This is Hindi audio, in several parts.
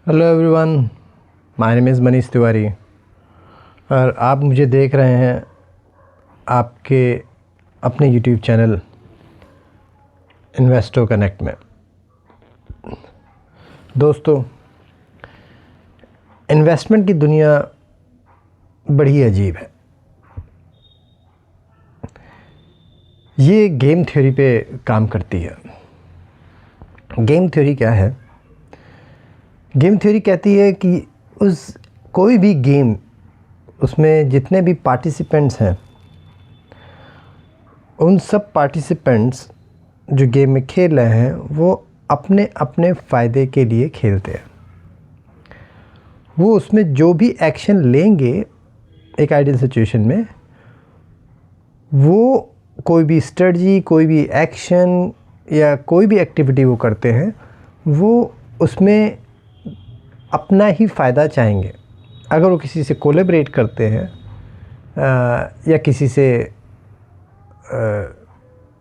Hello everyone, my name is Manish Tiwari और आप मुझे देख रहे हैं आपके अपने यूट्यूब चैनल इन्वेस्टो कनेक्ट में। दोस्तों, इन्वेस्टमेंट की दुनिया बड़ी अजीब है। ये गेम थ्योरी पे काम करती है। गेम थ्योरी क्या है? गेम थ्योरी कहती है कि कोई भी गेम, उसमें जितने भी पार्टिसिपेंट्स हैं, उन सब पार्टिसिपेंट्स जो गेम में खेल रहे हैं वो अपने अपने फ़ायदे के लिए खेलते हैं। वो उसमें जो भी एक्शन लेंगे एक आइडियल सिचुएशन में, वो कोई भी स्ट्रेटजी, कोई भी एक्शन या कोई भी एक्टिविटी वो करते हैं, वो उसमें अपना ही फ़ायदा चाहेंगे। अगर वो किसी से कोलैबोरेट करते हैं या किसी से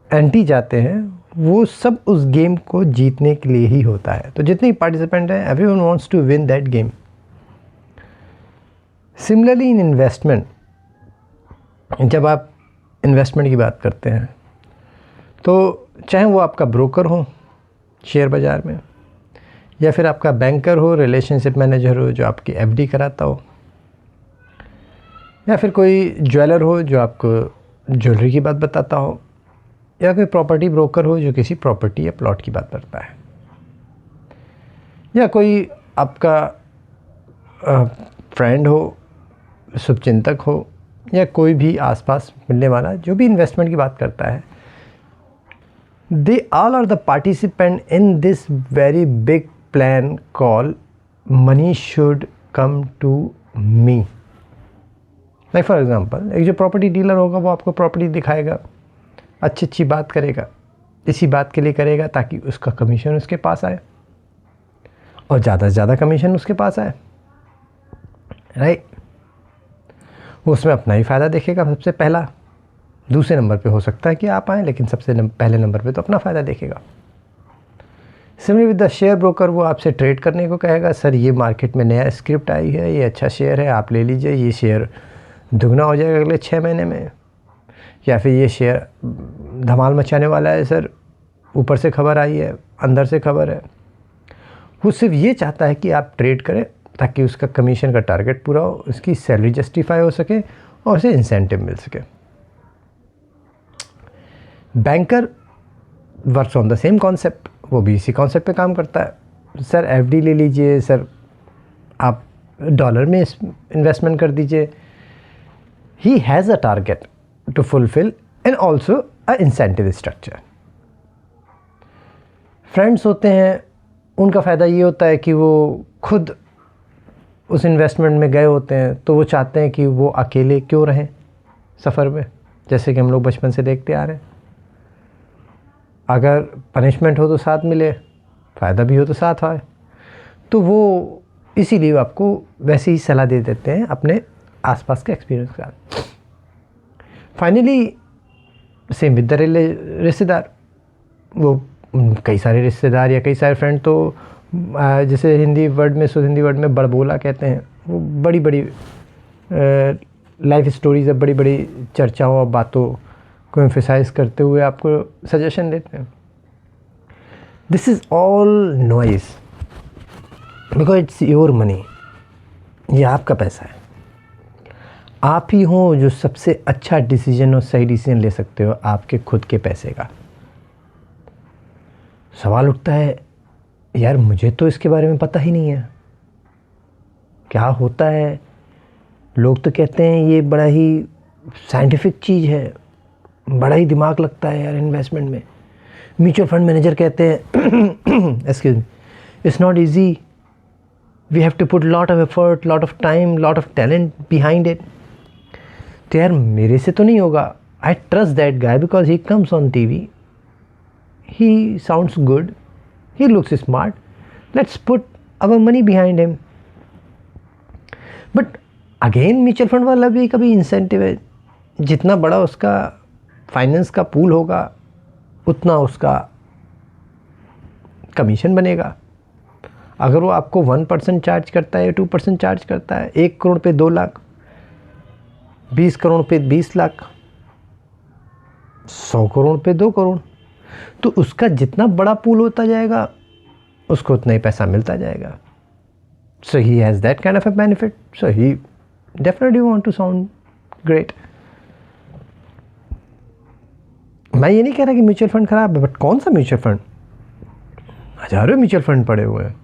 एंटी जाते हैं, वो सब उस गेम को जीतने के लिए ही होता है। तो जितने पार्टिसिपेंट हैं, everyone wants to win that game. Similarly in investment, जब आप इन्वेस्टमेंट की बात करते हैं तो चाहे वो आपका ब्रोकर हो शेयर बाज़ार में, या फिर आपका बैंकर हो, रिलेशनशिप मैनेजर हो जो आपकी एफडी कराता हो, या फिर कोई ज्वेलर हो जो आपको ज्वेलरी की बात बताता हो, या कोई प्रॉपर्टी ब्रोकर हो जो किसी प्रॉपर्टी या प्लॉट की बात करता है, या कोई आपका फ्रेंड हो, शुभचिंतक हो, या कोई भी आसपास मिलने वाला जो भी इन्वेस्टमेंट की बात करता है, they all are the participant in this very big plan called money should come to me. Like for example, एक जो प्रॉपर्टी डीलर होगा वो आपको प्रॉपर्टी दिखाएगा, अच्छी अच्छी बात करेगा, इसी बात के लिए करेगा ताकि उसका कमीशन उसके पास आए और ज़्यादा से ज़्यादा कमीशन उसके पास आए, राइट। वो उसमें अपना ही फ़ायदा देखेगा सबसे पहला। दूसरे नंबर पे हो सकता है कि आप आएँ, लेकिन सबसे पहले नंबर पे तो अपना फ़ायदा देखेगा। Similar with the share broker, वो आपसे ट्रेड करने को कहेगा, सर ये मार्केट में नया स्क्रिप्ट आई है, ये अच्छा शेयर है, आप ले लीजिए, ये शेयर दुगना हो जाएगा अगले 6 महीने में, या फिर ये शेयर धमाल मचाने वाला है सर, ऊपर से खबर आई है, अंदर से खबर है। वो सिर्फ ये चाहता है कि आप ट्रेड करें ताकि उसका कमीशन का टारगेट पूरा हो, उसकी सैलरी जस्टिफाई हो सके और उसे इंसेंटिव मिल सके। Banker works on the same concept, वो भी इसी कॉन्सेप्ट पे काम करता है। सर एफडी ले लीजिए, सर आप डॉलर में इन्वेस्टमेंट कर दीजिए। He has a target to fulfil and also a incentive structure. Friends होते हैं, उनका फ़ायदा ये होता है कि वो खुद उस इन्वेस्टमेंट में गए होते हैं, तो वो चाहते हैं कि वो अकेले क्यों रहें सफ़र में, जैसे कि हम लोग बचपन से देखते आ रहे हैं। अगर पनिशमेंट हो तो साथ मिले, फ़ायदा भी हो तो साथ आए। तो वो इसीलिए आपको वैसे ही सलाह दे देते हैं अपने आसपास के एक्सपीरियंस का। फाइनली सेम विद द रिश्तेदार, वो कई सारे रिश्तेदार या कई सारे फ्रेंड, तो जैसे हिंदी वर्ड में, शुद्ध हिंदी वर्ड में बड़बोला कहते हैं, वो बड़ी बड़ी लाइफ स्टोरीज, बड़ी बड़ी चर्चाओं और बातों को एम्फेसाइज करते हुए आपको सजेशन देते हैं। This is all noise because it's your money. ये आपका पैसा है, आप ही हो जो सबसे अच्छा डिसीजन और सही डिसीजन ले सकते हो आपके खुद के पैसे का। सवाल उठता है, यार मुझे तो इसके बारे में पता ही नहीं है, क्या होता है। लोग तो कहते हैं ये बड़ा ही साइंटिफिक चीज़ है, बड़ा ही दिमाग लगता है यार इन्वेस्टमेंट में। म्यूचुअल फंड मैनेजर कहते हैं excuse me, it's not easy, we have to put lot of effort, lot of time, lot of talent behind it. तो यार मेरे से तो नहीं होगा। I trust that guy because he comes on TV, he sounds good, he looks smart, let's put our money behind him. But again mutual fund वाला भी कभी इंसेंटिव है, जितना बड़ा उसका फाइनेंस का पूल होगा उतना उसका कमीशन बनेगा। अगर वो आपको 1% चार्ज करता है या 2% चार्ज करता है, 1 करोड़ पे 2 लाख, 20 करोड़ पे 20 लाख, 100 करोड़ पे 2 करोड़, तो उसका जितना बड़ा पूल होता जाएगा उसको उतना ही पैसा मिलता जाएगा. So he has that kind of a benefit. So he definitely want to sound great. मैं ये नहीं कह रहा कि म्यूचुअल फंड खराब है, बट कौन सा म्यूचुअल फंड? हजारों म्यूचुअल फंड पड़े हुए हैं.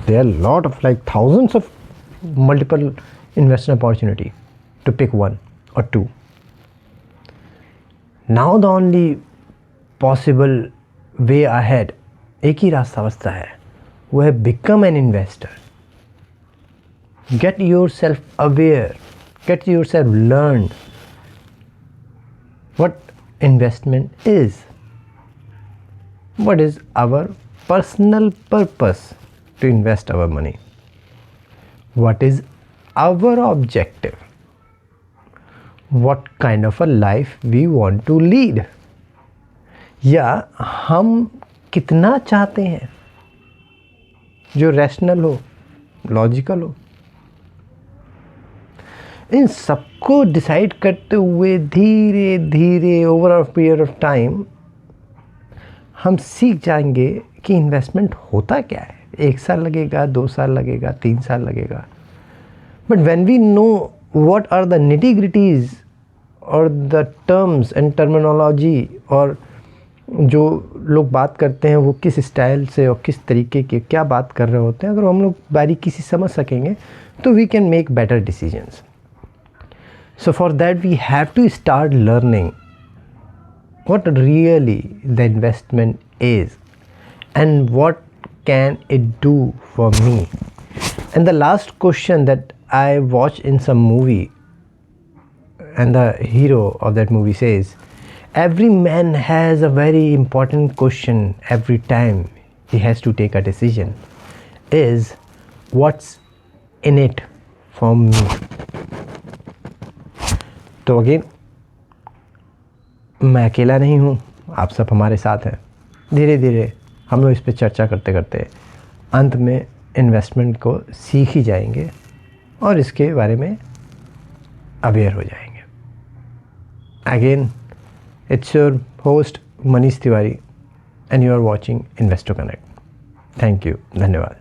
There are lot of like thousands of multiple investment opportunity to pick one or two. Now the only possible way ahead, एक ही रास्ता बचता है, वो है become an investor. Get yourself aware, get yourself learned what investment is, what is our personal purpose to invest our money, what is our objective, what kind of a life we want to lead, या हम कितना चाहते हैं जो रैशनल हो, लॉजिकल हो. इन सबको डिसाइड करते हुए धीरे धीरे over a period of time हम सीख जाएंगे कि इन्वेस्टमेंट होता क्या है. 1 साल लगेगा, 2 साल लगेगा, 3 साल लगेगा, but when we know what are the nitty gritties और द टर्म्स एंड टर्मिनोलॉजी, और जो लोग बात करते हैं वो किस स्टाइल से और किस तरीके के क्या बात कर रहे होते हैं, अगर हम लोग बारीकी से समझ सकेंगे तो we can make better decisions. So for that we have to start learning what really the investment is and what can it do for me. And the last question that I watched in some movie, and the hero of that movie says, every man has a very important question every time he has to take a decision, is what's in it for me. तो अगेन मैं अकेला नहीं हूँ, आप सब हमारे साथ हैं. धीरे धीरे हम लोग इस पर चर्चा करते करते अंत में इन्वेस्टमेंट को सीख ही जाएंगे और इसके बारे में अवेयर हो जाएंगे. Again it's your host Manish Tiwari and you are watching investor connect. Thank you, धन्यवाद.